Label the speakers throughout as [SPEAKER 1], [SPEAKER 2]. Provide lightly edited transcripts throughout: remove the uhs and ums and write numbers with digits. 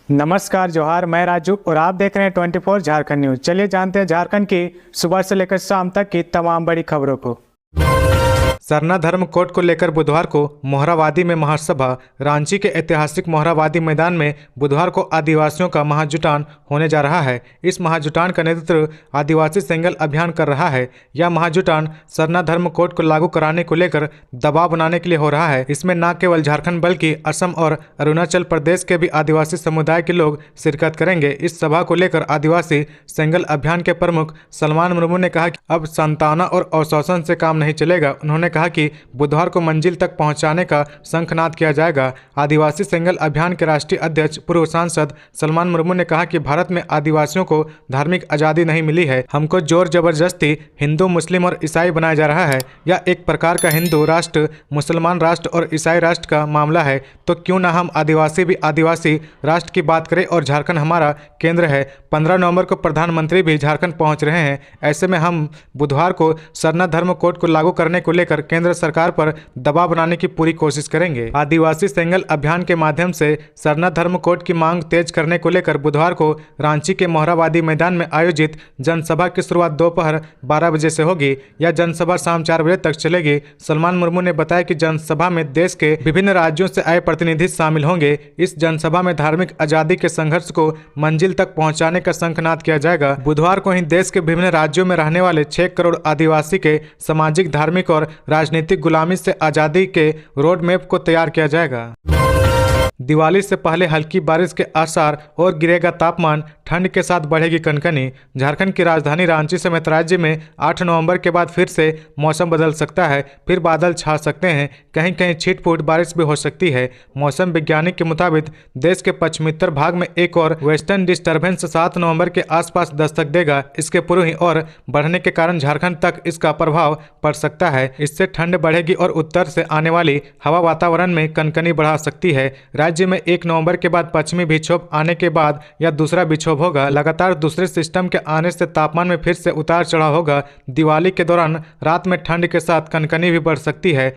[SPEAKER 1] नमस्कार जोहार, मैं राजू और आप देख रहे हैं 24 झारखंड न्यूज। चलिए जानते हैं झारखंड की सुबह से लेकर शाम तक की तमाम बड़ी खबरों को। सरना धर्म कोड को लेकर बुधवार को मोहरावादी में महासभा। रांची के ऐतिहासिक मोहरावादी मैदान में बुधवार को आदिवासियों का महाजुटान होने जा रहा है। इस महाजुटान का नेतृत्व आदिवासी सेंगल अभियान कर रहा है। यह महाजुटान सरना धर्म कोड को लागू कराने को लेकर दबाव बनाने के लिए हो रहा है। इसमें न केवल झारखंड बल्कि असम और अरुणाचल प्रदेश के भी आदिवासी समुदाय के लोग शिरकत करेंगे। इस सभा को लेकर आदिवासी सेंगल अभियान के प्रमुख सलमान मुर्मू ने कहा कि अब सांत्वना और आश्वासन से काम नहीं चलेगा। उन्होंने कहा कि बुधवार को मंजिल तक पहुंचाने का शंखनाद किया जाएगा। आदिवासी सेंगल अभियान के राष्ट्रीय अध्यक्ष पूर्व सांसद सलमान मुर्मू ने कहा कि भारत में आदिवासियों को धार्मिक आज़ादी नहीं मिली है। हमको जोर जबरदस्ती हिंदू, मुस्लिम और ईसाई बनाया जा रहा है। यह एक प्रकार का हिंदू राष्ट्र, मुसलमान राष्ट्र और ईसाई राष्ट्र का मामला है। तो क्यों ना हम आदिवासी भी आदिवासी राष्ट्र की बात करें और झारखंड हमारा केंद्र है। 15 नवंबर को प्रधानमंत्री भी झारखंड पहुंच रहे हैं। ऐसे में हम बुधवार को सरना धर्म कोड को लागू करने को लेकर केंद्र सरकार पर दबाव बनाने की पूरी कोशिश करेंगे। आदिवासी सेंगल अभियान के माध्यम से सरना धर्म कोड की मांग तेज करने को लेकर बुधवार को रांची के मोहरावादी मैदान में आयोजित जनसभा की शुरुआत दोपहर 12 बजे से होगी। यह जनसभा शाम 4 बजे तक चलेगी। सलमान मुर्मू ने बताया कि जनसभा में देश के विभिन्न राज्यों से आए प्रतिनिधि शामिल होंगे। इस जनसभा में धार्मिक आजादी के संघर्ष को मंजिल तक पहुंचाने का शंखनाद किया जाएगा। बुधवार को ही देश के विभिन्न राज्यों में रहने वाले 6 करोड़ आदिवासी के सामाजिक, धार्मिक और राजनीतिक गुलामी से आजादी के रोड मैप को तैयार किया जाएगा। दिवाली से पहले हल्की बारिश के आसार और गिरेगा तापमान, ठंड के साथ बढ़ेगी कनकनी। झारखंड की राजधानी रांची समेत राज्य में 8 नवंबर के बाद फिर से मौसम बदल सकता है। फिर बादल छा सकते हैं, कहीं कहीं छिटपुट बारिश भी हो सकती है। मौसम वैज्ञानिक के मुताबिक देश के पश्चिमोत्तर भाग में एक और वेस्टर्न डिस्टर्बेंस 7 नवंबर के आसपास दस्तक देगा। इसके पूर्व ही और बढ़ने के कारण झारखंड तक इसका प्रभाव पड़ सकता है। इससे ठंड बढ़ेगी और उत्तर से आने वाली हवा वातावरण में कनकनी बढ़ा सकती है। राज्य में 1 नवंबर के बाद पश्चिमी विक्षोभ आने के बाद यह दूसरा विक्षोभ होगा। लगातार दूसरे सिस्टम के आने से तापमान में फिर से उतार चढ़ाव होगा। दिवाली के दौरान रात में ठंड के साथ कनकनी भी बढ़ सकती है।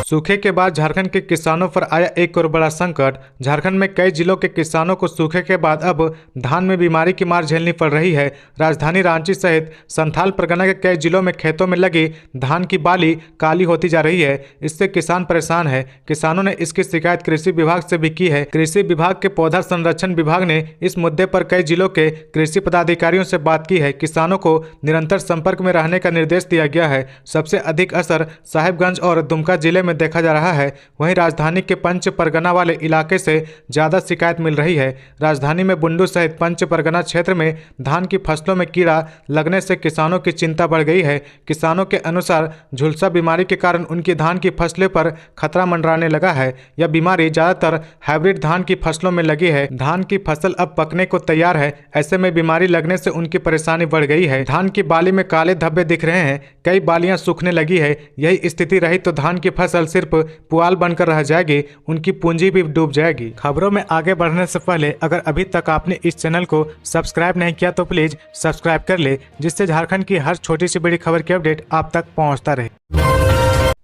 [SPEAKER 1] सूखे के बाद झारखंड के किसानों पर आया एक और बड़ा संकट। झारखंड में कई जिलों के किसानों को सूखे के बाद अब धान में बीमारी की मार झेलनी पड़ रही है। राजधानी रांची सहित संथाल परगना के कई जिलों में खेतों में लगी धान की बाली काली होती जा रही है। इससे किसान परेशान है। किसानों ने इसकी शिकायत कृषि विभाग से भी की है। कृषि विभाग के पौधा संरक्षण विभाग ने इस मुद्दे पर कई जिलों के कृषि पदाधिकारियों से बात की है। किसानों को निरंतर संपर्क में रहने का निर्देश दिया गया है। सबसे अधिक असर साहिबगंज और दुमका जिले में देखा जा रहा है। वहीं राजधानी के पंच परगना वाले इलाके से ज्यादा शिकायत मिल रही है। राजधानी में बुंडू सहित पंच परगना क्षेत्र में धान की फसलों में कीड़ा लगने से किसानों की चिंता बढ़ गई है। किसानों के अनुसार झुलसा बीमारी के कारण उनकी धान की फसलों पर खतरा मंडराने लगा है। यह बीमारी ज्यादातर हाइब्रिड धान की फसलों में लगी है। धान की फसल अब पकने को तैयार है। ऐसे में बीमारी लगने से उनकी परेशानी बढ़ गई है। धान की बाली में काले धब्बे दिख रहे हैं, कई बालियां सूखने लगी है। यही स्थिति रही तो धान की फसल सिर्फ पुआल बनकर रह जाएगी, उनकी पूंजी भी डूब जाएगी। खबरों में आगे बढ़ने से पहले अगर अभी तक आपने इस चैनल को सब्सक्राइब नहीं किया तो प्लीज सब्सक्राइब कर ले, जिससे झारखंड की हर छोटी सी बड़ी खबर की अपडेट आप तक पहुंचता रहे।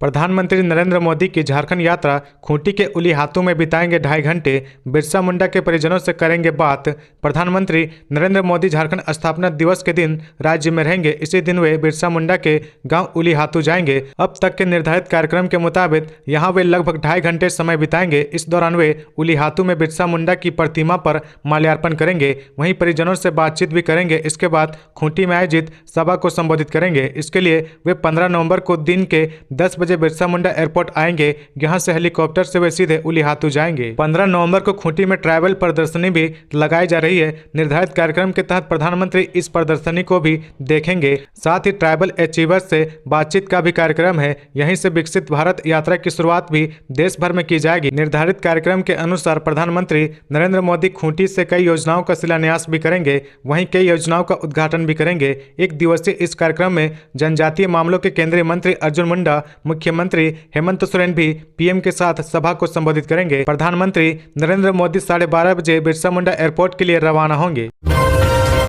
[SPEAKER 1] प्रधानमंत्री नरेंद्र मोदी की झारखंड यात्रा। खूंटी के उलीहातू में बिताएंगे 2.5 घंटे। बिरसा मुंडा के परिजनों से करेंगे बात। प्रधानमंत्री नरेंद्र मोदी झारखंड स्थापना दिवस के दिन राज्य में रहेंगे। इसी दिन वे बिरसा मुंडा के गांव उलीहातू जाएंगे। अब तक के निर्धारित कार्यक्रम के मुताबिक यहां वे लगभग 2.5 घंटे समय बिताएंगे। इस दौरान वे उलीहातू में बिरसा मुंडा की प्रतिमा पर माल्यार्पण करेंगे। वहीं परिजनों से बातचीत भी करेंगे। इसके बाद खूंटी में आयोजित सभा को संबोधित करेंगे। इसके लिए वे 15 नवंबर को दिन के 10 बजे बिरसा मुंडा एयरपोर्ट आएंगे। यहां से हेलीकॉप्टर से वे सीधे उलीहातू जाएंगे। 15 नवंबर को खूंटी में ट्रैवल प्रदर्शनी भी लगाई जा रही है। निर्धारित कार्यक्रम के तहत प्रधानमंत्री इस प्रदर्शनी को भी देखेंगे। साथ ही ट्राइबल अचीवर्स से बातचीत का भी कार्यक्रम है। यहीं से विकसित भारत यात्रा की शुरुआत भी देश भर में की जाएगी। निर्धारित कार्यक्रम के अनुसार प्रधानमंत्री नरेंद्र मोदी खूंटी से कई योजनाओं का शिलान्यास भी करेंगे। वहीं कई योजनाओं का उद्घाटन भी करेंगे। 1 दिवसीय इस कार्यक्रम में जनजातीय मामलों के केंद्रीय मंत्री अर्जुन मुंडा, मुख्यमंत्री हेमंत सोरेन भी पीएम के साथ सभा को संबोधित करेंगे। प्रधानमंत्री नरेंद्र मोदी 12:30 बजे बिरसा मुंडा एयरपोर्ट के लिए रवाना होंगे।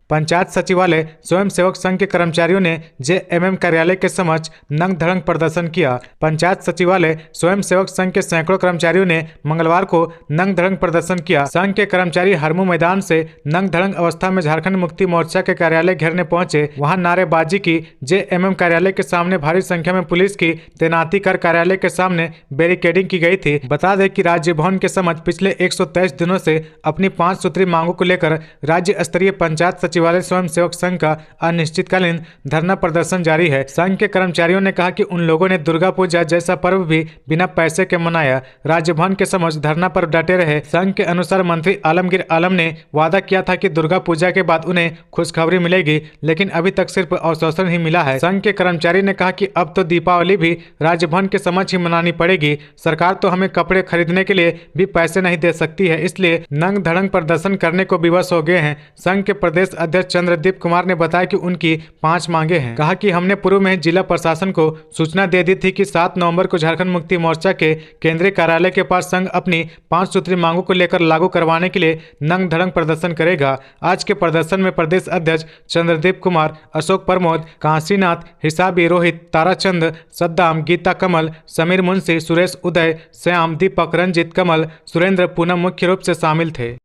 [SPEAKER 1] पंचायत सचिवालय स्वयं सेवक संघ के कर्मचारियों ने जेएमएम कार्यालय के समक्ष नंग धड़ंग प्रदर्शन किया। पंचायत सचिवालय स्वयं सेवक संघ के सैकड़ों कर्मचारियों ने मंगलवार को नंग धड़ंग प्रदर्शन किया। संघ के कर्मचारी हरमू मैदान से नंग धड़ंग अवस्था में झारखंड मुक्ति मोर्चा के कार्यालय घेरने पहुंचे। वहां नारेबाजी की। जेएमएम कार्यालय के सामने भारी संख्या में पुलिस की तैनाती कर कार्यालय के सामने बैरिकेडिंग की गई थी। बता दें कि राज्य भवन के समक्ष पिछले 123 दिनों से अपनी 5 सूत्री मांगों को लेकर राज्य स्तरीय पंचायत सचिवालय स्वयं सेवक संघ का अनिश्चितकालीन धरना प्रदर्शन जारी है। संघ के कर्मचारियों ने कहा कि उन लोगों ने दुर्गा पूजा जैसा पर्व भी बिना पैसे के मनाया। राज्य भवन के समक्ष धरना पर डटे रहे। संघ के अनुसार मंत्री आलमगीर आलम ने वादा किया था कि दुर्गा पूजा के बाद उन्हें खुशखबरी मिलेगी, लेकिन अभी तक सिर्फ आश्वासन ही मिला है। संघ के कर्मचारी ने कहा कि अब तो दीपावली भी राज्य भवन के समक्ष ही मनानी पड़ेगी। सरकार तो हमें कपड़े खरीदने के लिए भी पैसे नहीं दे सकती है, इसलिए नंग धड़ंग प्रदर्शन करने को विवश हो गए हैं। संघ के प्रदेश अध्यक्ष चंद्रदीप कुमार ने बताया कि उनकी 5 मांगे हैं। कहा कि हमने पूर्व में जिला प्रशासन को सूचना दे दी थी कि 7 नवंबर को झारखंड मुक्ति मोर्चा के केंद्रीय कार्यालय के पास संघ अपनी 5 सूत्री मांगों को लेकर लागू करवाने के लिए नंग धड़ंग प्रदर्शन करेगा। आज के प्रदर्शन में प्रदेश अध्यक्ष चंद्रदीप कुमार, अशोक प्रमोद, काशीनाथ, हिसाबी, रोहित, ताराचंद, सद्दाम, गीता कमल, समीर मुंशी, सुरेश उदय, श्याम, दीपक, रंजित, कमल, सुरेंद्र, पूनम मुख्य रूप से शामिल थे।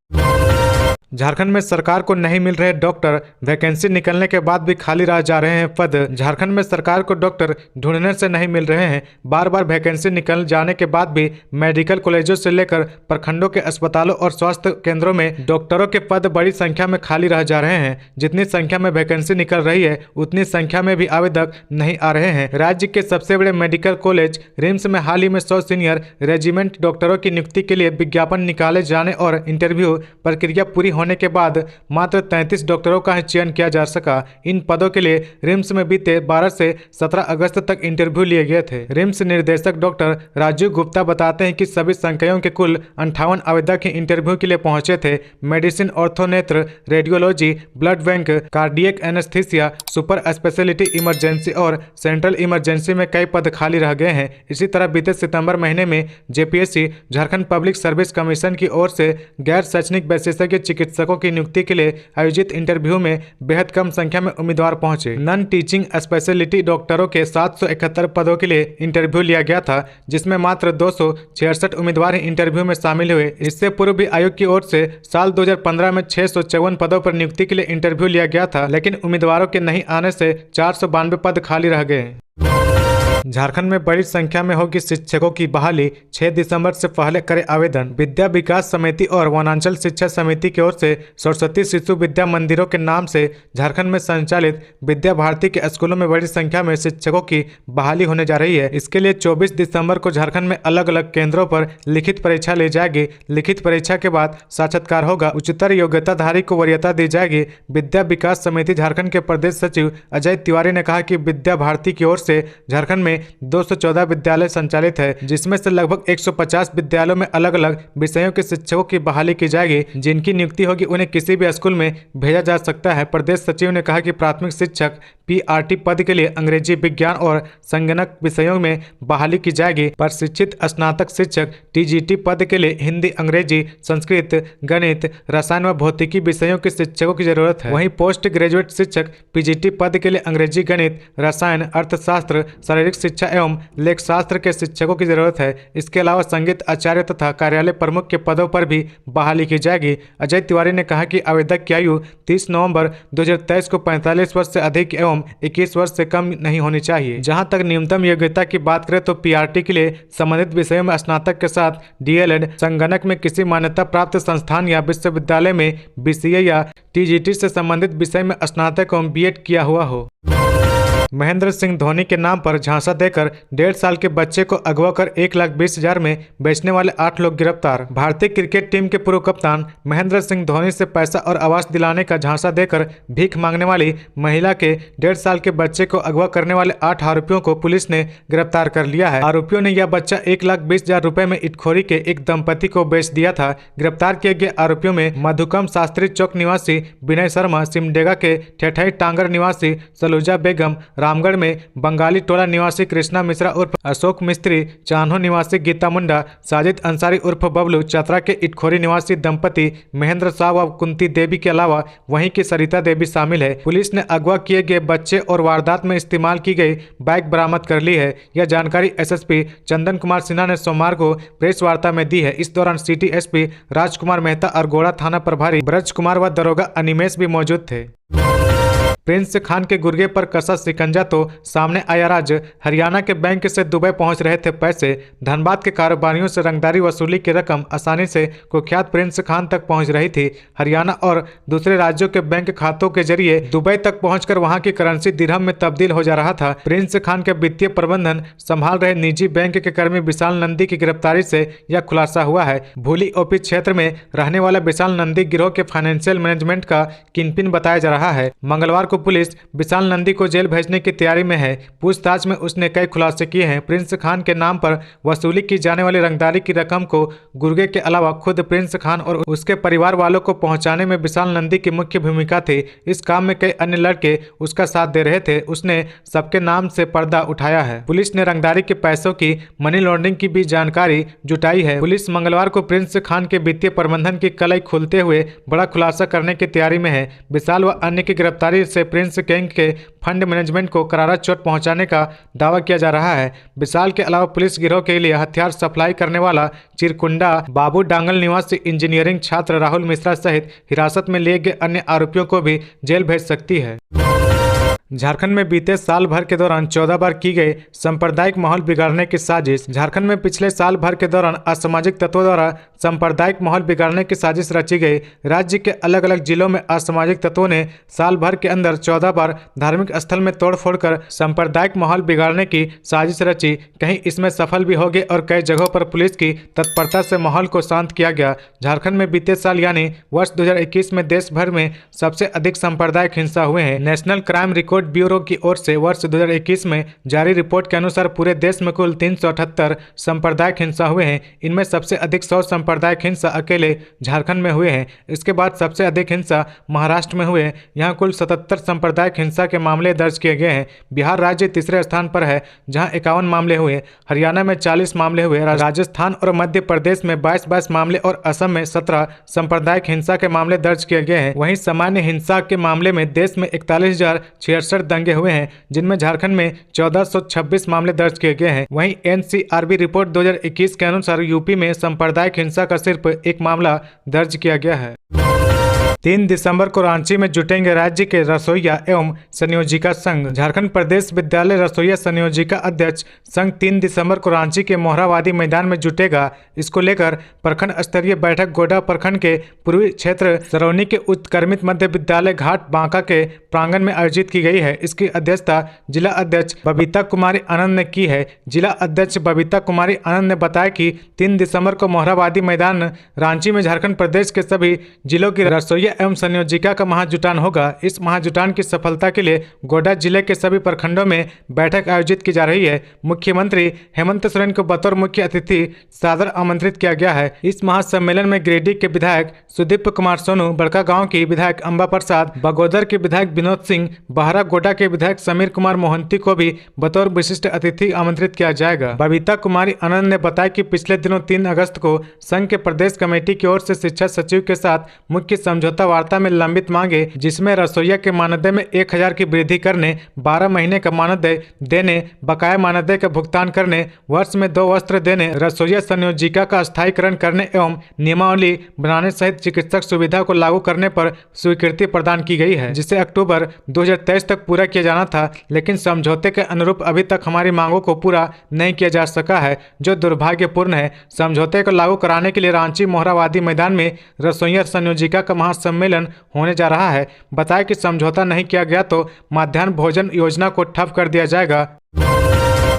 [SPEAKER 1] झारखंड में सरकार को नहीं मिल रहे डॉक्टर, वैकेंसी निकलने के बाद भी खाली रह जा रहे हैं पद। झारखंड में सरकार को डॉक्टर ढूंढने से नहीं मिल रहे हैं। बार बार वैकेंसी निकल जाने के बाद भी मेडिकल कॉलेजों से लेकर प्रखंडों के अस्पतालों और स्वास्थ्य केंद्रों में डॉक्टरों के पद बड़ी संख्या में खाली रह जा रहे हैं। जितनी संख्या में वैकेंसी निकल रही है उतनी संख्या में भी आवेदक नहीं आ रहे हैं। राज्य के सबसे बड़े मेडिकल कॉलेज रिम्स में हाल ही में 100 सीनियर रेजिमेंट डॉक्टरों की नियुक्ति के लिए विज्ञापन निकाले जाने और इंटरव्यू प्रक्रिया पूरी होने के बाद मात्र 33 डॉक्टरों का ही चयन किया जा सका। इन पदों के लिए रिम्स में बीते 12 से 17 अगस्त तक इंटरव्यू लिए गए थे। रिम्स निर्देशक डॉक्टर राजीव गुप्ता बताते हैं कि सभी संकायों के कुल 58 आवेदक ही इंटरव्यू के लिए पहुंचे थे। मेडिसिन, ऑर्थोनेत्र, radiology, blood bank, cardiac anaesthesia, super speciality emergency और सेंट्रल इमरजेंसी में कई पद खाली रह गए हैं। इसी तरह बीते सितंबर महीने में JPSC Jharkhand public service commission की ओर से गैर शैक्षणिक विशेषज्ञ चिकित्सकों की नियुक्ति के लिए आयोजित इंटरव्यू में बेहद कम संख्या में उम्मीदवार पहुंचे। नॉन टीचिंग स्पेशलिटी डॉक्टरों के 771 पदों के लिए इंटरव्यू लिया गया था, जिसमें मात्र 266 उम्मीदवार ही इंटरव्यू में शामिल हुए। इससे पूर्व भी आयोग की ओर से साल 2015 में 654 पदों पर नियुक्ति के लिए इंटरव्यू लिया गया था, लेकिन उम्मीदवारों के नहीं आने से 492 पद खाली रह गए। झारखंड में बड़ी संख्या में होगी शिक्षकों की बहाली। 6 दिसंबर से पहले करें आवेदन। विद्या विकास समिति और वनांचल शिक्षा समिति की ओर से सरस्वती शिशु विद्या मंदिरों के नाम से झारखंड में संचालित विद्या भारती के स्कूलों में बड़ी संख्या में शिक्षकों की बहाली होने जा रही है। इसके लिए 24 दिसंबर को झारखंड में अलग अलग केंद्रों पर लिखित परीक्षा ली जाएगी। लिखित परीक्षा के बाद साक्षात्कार होगा। उच्चतर योग्यताधारी को वरीयता दी जाएगी। विद्या विकास समिति झारखंड के प्रदेश सचिव अजय तिवारी ने कहा कि विद्या भारती की ओर से झारखंड में 214 विद्यालय संचालित है, जिसमें से लगभग 150 विद्यालयों में अलग अलग विषयों के शिक्षकों की बहाली की जाएगी। जिनकी नियुक्ति होगी उन्हें किसी भी स्कूल में भेजा जा सकता है। प्रदेश सचिव ने कहा कि प्राथमिक शिक्षक पीआरटी पद के लिए अंग्रेजी, विज्ञान और संगणक विषयों में बहाली की जाएगी। प्रशिक्षित स्नातक शिक्षक टीजीटी पद के लिए हिंदी, अंग्रेजी, संस्कृत, गणित, रसायन व भौतिकी विषयों के शिक्षकों की जरूरत है। वहीं पोस्ट ग्रेजुएट शिक्षक पीजीटी पद के लिए अंग्रेजी, गणित, रसायन, अर्थशास्त्र, शारीरिक शिक्षा एवं लेख शास्त्र के शिक्षकों की जरूरत है। इसके अलावा संगीत आचार्य तथा कार्यालय प्रमुख के पदों पर भी बहाली की जाएगी। अजय तिवारी ने कहा कि आवेदक की आयु 30 नवंबर 2023 को 45 वर्ष से अधिक एवं 21 वर्ष से कम नहीं होनी चाहिए। जहां तक न्यूनतम योग्यता की बात करें तो पीआरटी के लिए संबंधित विषयों में स्नातक के साथ डीएलएड, संगणक में किसी मान्यता प्राप्त संस्थान या विश्वविद्यालय में बीसीए या टीजीटी से संबंधित विषय में स्नातक एवं बीएड किया हुआ हो। महेंद्र सिंह धोनी के नाम पर झांसा देकर 1.5 साल के बच्चे को अगवा कर 1,20,000 में बेचने वाले 8 लोग गिरफ्तार। भारतीय क्रिकेट टीम के पूर्व कप्तान महेंद्र सिंह धोनी से पैसा और आवास दिलाने का झांसा देकर भीख मांगने वाली महिला के 1.5 साल के बच्चे को अगवा करने वाले 8 आरोपियों को पुलिस ने गिरफ्तार कर लिया है। आरोपियों ने यह बच्चा 1,20,000 रुपए में इटखोरी के एक दंपति को बेच दिया था। गिरफ्तार किए गए आरोपियों में मधुकम शास्त्री चौक निवासी विनय शर्मा, सिमडेगा के ठेठई टांगर निवासी सलूजा बेगम, रामगढ़ में बंगाली टोला निवासी कृष्णा मिश्रा उर्फ अशोक मिस्त्री, चान्हो निवासी गीता मुंडा, साजिद अंसारी उर्फ बबलू, चतरा के इटखोरी निवासी दंपति महेंद्र शाह व कुंती देवी के अलावा वहीं की सरिता देवी शामिल है। पुलिस ने अगवा किए गए बच्चे और वारदात में इस्तेमाल की गई बाइक बरामद कर ली है। यह जानकारी एसएसपी चंदन कुमार सिन्हा ने सोमवार को प्रेस वार्ता में दी है। इस दौरान सिटी एसपी राजकुमार मेहता, अरगोड़ा थाना प्रभारी ब्रज कुमार व दरोगा अनिमेश भी मौजूद थे। प्रिंस खान के गुर्गे पर कसा शिकंजा तो सामने आया राज। हरियाणा के बैंक से दुबई पहुंच रहे थे पैसे। धनबाद के कारोबारियों से रंगदारी वसूली की रकम आसानी से कुख्यात प्रिंस खान तक पहुंच रही थी। हरियाणा और दूसरे राज्यों के बैंक खातों के जरिए दुबई तक पहुंचकर वहां की करेंसी दिरहम में तब्दील हो जा रहा था। प्रिंस खान के वित्तीय प्रबंधन संभाल रहे निजी बैंक के कर्मी विशाल नंदी की गिरफ्तारी से यह खुलासा हुआ है। भूली ओपी क्षेत्र में रहने वाला विशाल नंदी गिरोह के फाइनेंशियल मैनेजमेंट का किंगपिन बताया जा रहा है। मंगलवार पुलिस विशाल नंदी को जेल भेजने की तैयारी में है। पूछताछ में उसने कई खुलासे किए हैं। प्रिंस खान के नाम पर वसूली की जाने वाली रंगदारी की रकम को गुर्गे के अलावा खुद प्रिंस खान और उसके परिवार वालों को पहुंचाने में विशाल नंदी की मुख्य भूमिका थी। इस काम में कई अन्य लड़के उसका साथ दे रहे थे। उसने सबके नाम से पर्दा उठाया है। पुलिस ने रंगदारी के पैसों की मनी लॉन्ड्रिंग की भी जानकारी जुटाई है। पुलिस मंगलवार को प्रिंस खान के वित्तीय प्रबंधन की कलई खोलते हुए बड़ा खुलासा करने की तैयारी में है। विशाल व अन्य की गिरफ्तारी से प्रिंस गैंग के फंड मैनेजमेंट को करारा चोट पहुंचाने का दावा किया जा रहा है। विशाल के अलावा पुलिस गिरोह के लिए हथियार सप्लाई करने वाला चिरकुंडा बाबू डांगल निवासी इंजीनियरिंग छात्र राहुल मिश्रा सहित हिरासत में लिए गए अन्य आरोपियों को भी जेल भेज सकती है। झारखंड में बीते साल भर के दौरान 14 बार की गई सांप्रदायिक माहौल बिगाड़ने की साजिश। झारखंड में पिछले साल भर के दौरान असामाजिक तत्वों द्वारा सांप्रदायिक माहौल बिगाड़ने की साजिश रची गई। राज्य के अलग अलग जिलों में असामाजिक तत्वों ने साल भर के अंदर 14 बार धार्मिक स्थल में तोड़फोड़ कर सांप्रदायिक माहौल बिगाड़ने की साजिश रची। कहीं इसमें सफल भी हो गए और कई जगहों पर पुलिस की तत्परता से माहौल को शांत किया गया। झारखंड में बीते साल यानी वर्ष 2021 में देश भर में सबसे अधिक सांप्रदायिक हिंसा हुए हैं। नेशनल क्राइम रिकॉर्ड ब्यूरो की ओर से वर्ष 2021 में जारी रिपोर्ट के अनुसार पूरे देश में कुल 378 सांप्रदायिक हिंसा हुए हैं। इनमें सबसे अधिक 100 सांप्रदायिक हिंसा अकेले झारखंड में हुए हैं। इसके बाद सबसे अधिक हिंसा महाराष्ट्र में हुए। यहाँ कुल 77 सांप्रदायिक हिंसा के मामले दर्ज किए गए हैं। बिहार राज्य तीसरे स्थान पर है जहाँ 51 मामले हुए। हरियाणा में 40 मामले हुए। राजस्थान और मध्य प्रदेश में 22 मामले और असम में 17 सांप्रदायिक हिंसा के मामले दर्ज किए गए हैं। वहीं सामान्य हिंसा के मामले में देश में 41,066 दंगे हुए हैं, जिनमें झारखंड में 1426 मामले दर्ज किए गए हैं। वहीं एनसीआरबी रिपोर्ट 2021 के अनुसार यूपी में सांप्रदायिक हिंसा का सिर्फ एक मामला दर्ज किया गया है। 3 दिसंबर को रांची में जुटेंगे राज्य के रसोइया एवं संयोजिका संघ। झारखंड प्रदेश विद्यालय रसोइया संयोजिका अध्यक्ष संघ 3 दिसंबर को रांची के मोहरावादी मैदान में जुटेगा। इसको लेकर प्रखंड स्तरीय बैठक गोड्डा प्रखंड के पूर्वी क्षेत्र सरौनी के उत्क्रमित मध्य विद्यालय घाट बांका के प्रांगण में आयोजित की गई है। इसकी अध्यक्षता जिला अध्यक्ष बबीता कुमारी आनंद ने की है। जिला अध्यक्ष बबीता कुमारी आनंद ने बताया कि 3 दिसंबर को मोहरावादी मैदान रांची में झारखंड प्रदेश के सभी जिलों की रसोइया एवं संयोजिका का महाजुटान होगा। इस महाजुटान की सफलता के लिए गोड्डा जिले के सभी प्रखंडों में बैठक आयोजित की जा रही है। मुख्यमंत्री हेमंत सोरेन को बतौर मुख्य अतिथि सादर आमंत्रित किया गया है। इस महासम्मेलन में गिरिडीह के विधायक सुदीप कुमार सोनू, बड़का गांव की विधायक अंबा प्रसाद, बगोदर के विधायक विनोद सिंह, बहरा गोड्डा के विधायक समीर कुमार मोहंती को भी बतौर विशिष्ट अतिथि आमंत्रित किया जाएगा। बबीता कुमारी आनंद ने बताया कि पिछले दिनों 3 अगस्त को संघ के प्रदेश कमेटी की ओर से शिक्षा सचिव के साथ मुख्य समझौता वार्ता में लंबित मांगे, जिसमें रसोइया के मानदेय में 1000 की वृद्धि करने, 12 महीने का मानदेय देने, बकाया मानदेय का भुगतान करने, वर्ष में 2 वस्त्र देने, रसोइया संयोजिका का स्थायीकरण करने एवं नियमावली बनाने सहित चिकित्सक सुविधा को लागू करने पर स्वीकृति प्रदान की गई है, जिसे अक्टूबर 2023 तक पूरा किया जाना था। लेकिन समझौते के अनुरूप अभी तक हमारी मांगों को पूरा नहीं किया जा सका है, जो दुर्भाग्यपूर्ण है। समझौते को लागू कराने के लिए रांची मोहरावादी मैदान में रसोइया संयोजिका का महासम्मेलन होने जा रहा है। बताया कि समझौता नहीं किया गया तो मध्याह्न भोजन योजना को ठप कर दिया जाएगा।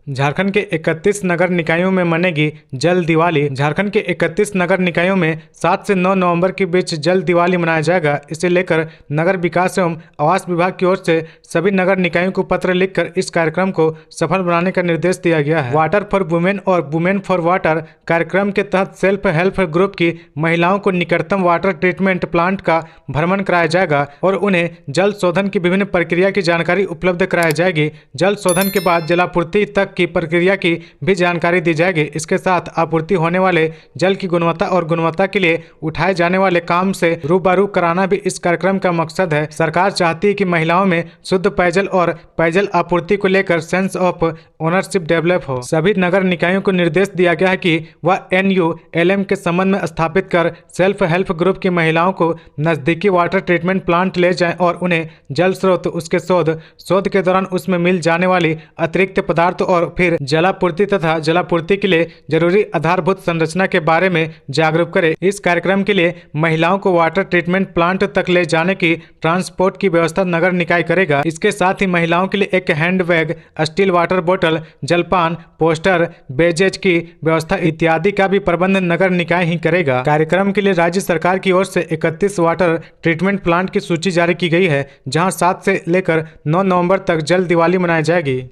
[SPEAKER 1] झारखंड के 31 नगर निकायों में मनेगी जल दिवाली। झारखंड के 31 नगर निकायों में 7 से 9 नवंबर के बीच जल दिवाली मनाया जाएगा। इसे लेकर नगर विकास एवं आवास विभाग की ओर से सभी नगर निकायों को पत्र लिखकर इस कार्यक्रम को सफल बनाने का निर्देश दिया गया है। वाटर फॉर वुमेन और वुमेन फॉर वाटर कार्यक्रम के तहत सेल्फ हेल्प ग्रुप की महिलाओं को निकटतम वाटर ट्रीटमेंट प्लांट का भ्रमण कराया जाएगा और उन्हें जल शोधन की विभिन्न प्रक्रिया की जानकारी उपलब्ध कराई जाएगी। जल शोधन के बाद जलापूर्ति तक की प्रक्रिया की भी जानकारी दी जाएगी। इसके साथ आपूर्ति होने वाले जल की गुणवत्ता और गुणवत्ता के लिए उठाए जाने वाले काम से रूबरू कराना भी इस कार्यक्रम का मकसद है। सरकार चाहती है कि महिलाओं में शुद्ध पेयजल और पेयजल आपूर्ति को लेकर सेंस ऑफ ओनरशिप डेवलप हो। सभी नगर निकायों को निर्देश दिया गया है कि वह NULM के संबंध में स्थापित कर सेल्फ हेल्प ग्रुप की महिलाओं को नजदीकी वाटर ट्रीटमेंट प्लांट ले जाएं और उन्हें जल स्रोत, उसके शोध के दौरान उसमें मिल जाने वाली अतिरिक्त पदार्थ और फिर जलापूर्ति तथा जलापूर्ति के लिए जरूरी आधारभूत संरचना के बारे में जागरूक करे। इस कार्यक्रम के लिए महिलाओं को वाटर ट्रीटमेंट प्लांट तक ले जाने की ट्रांसपोर्ट की व्यवस्था नगर निकाय करेगा। इसके साथ ही महिलाओं के लिए एक हैंड बैग, स्टील वाटर बोतल, जलपान, पोस्टर, बेजेज की व्यवस्था इत्यादि का भी प्रबंध नगर निकाय ही करेगा। कार्यक्रम के लिए राज्य सरकार की ओर से 31 वाटर ट्रीटमेंट प्लांट की सूची जारी की गई है, जहां 7 से लेकर 9 नवंबर तक जल दिवाली मनाई जाएगी।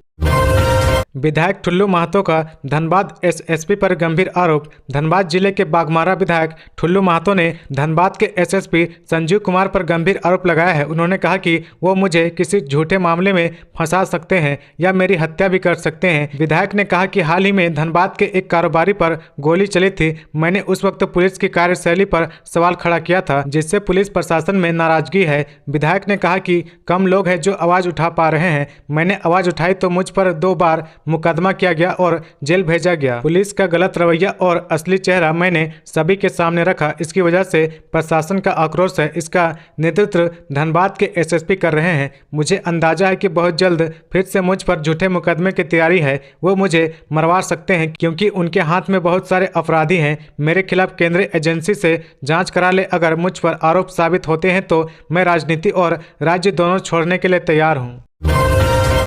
[SPEAKER 1] विधायक ठुल्लू महतो का धनबाद SSP पर गंभीर आरोप। धनबाद जिले के बाघमारा विधायक ठुल्लू महतो ने धनबाद के SSP संजीव कुमार पर गंभीर आरोप लगाया है। उन्होंने कहा कि वो मुझे किसी झूठे मामले में फंसा सकते हैं या मेरी हत्या भी कर सकते हैं। विधायक ने कहा कि हाल ही में धनबाद के एक कारोबारी पर गोली चली थी। मैंने उस वक्त पुलिस की कार्यशैली पर सवाल खड़ा किया था, जिससे पुलिस प्रशासन में नाराजगी है। विधायक ने कहा कि कम लोग हैं जो आवाज उठा पा रहे हैं। मैंने आवाज उठाई तो मुझ पर 2 बार मुकदमा किया गया और जेल भेजा गया। पुलिस का गलत रवैया और असली चेहरा मैंने सभी के सामने रखा। इसकी वजह से प्रशासन का आक्रोश है। इसका नेतृत्व धनबाद के SSP कर रहे हैं। मुझे अंदाजा है कि बहुत जल्द फिर से मुझ पर झूठे मुकदमे की तैयारी है। वो मुझे मरवा सकते हैं क्योंकि उनके हाथ में बहुत सारे अपराधी हैं। मेरे खिलाफ केंद्रीय एजेंसी से जांच करा ले। अगर मुझ पर आरोप साबित होते हैं तो मैं राजनीति और राज्य दोनों छोड़ने के लिए तैयार हूँ।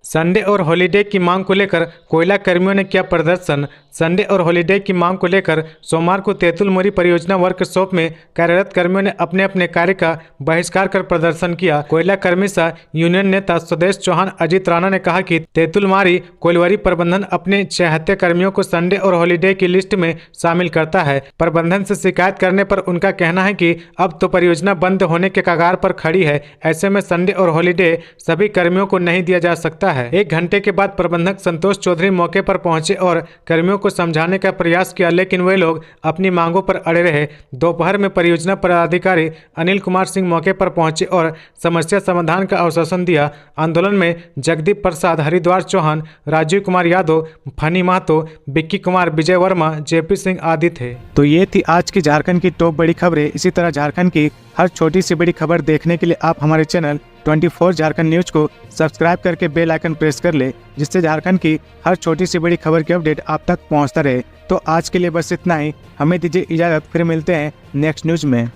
[SPEAKER 1] संडे और हॉलीडे की मांग को लेकर कोयला कर्मियों ने किया प्रदर्शन। संडे और हॉलीडे की मांग को लेकर सोमवार को तेतुल मोरी परियोजना वर्कशॉप में कार्यरत कर्मियों ने अपने अपने कार्य का बहिष्कार कर प्रदर्शन किया। कोयला कर्मी सह यूनियन नेता स्वदेश चौहान अजीत राणा ने कहा कि तेतुल मारी कोयलवरी प्रबंधन अपने 76 कर्मियों को संडे और हॉलीडे की लिस्ट में शामिल करता है। प्रबंधन से शिकायत करने पर उनका कहना है कि अब तो परियोजना बंद होने के कगार पर खड़ी है। ऐसे में संडे और हॉलीडे सभी कर्मियों को नहीं दिया जा सकता है। 1 घंटे के बाद प्रबंधक संतोष चौधरी मौके पर पहुंचे और कर्मियों को समझाने का प्रयास किया, लेकिन वे लोग अपनी मांगों पर अड़े रहे। दोपहर में परियोजना पदाधिकारी अनिल कुमार सिंह मौके पर पहुंचे और समस्या समाधान का आश्वासन दिया। आंदोलन में जगदीप प्रसाद, हरिद्वार चौहान, राजीव कुमार यादव, फनी महतो, विक्की कुमार, विजय वर्मा, JP सिंह आदि थे। तो ये थी आज की झारखंड की टॉप बड़ी खबरें। इसी तरह झारखंड की हर छोटी सी बड़ी खबर देखने के लिए आप हमारे चैनल 24 झारखंड न्यूज को सब्सक्राइब करके बेल आइकन प्रेस कर ले, जिससे झारखंड की हर छोटी सी बड़ी खबर की अपडेट आप तक पहुंचता रहे। तो आज के लिए बस इतना ही। हमें दीजिए इजाजत, फिर मिलते हैं नेक्स्ट न्यूज में।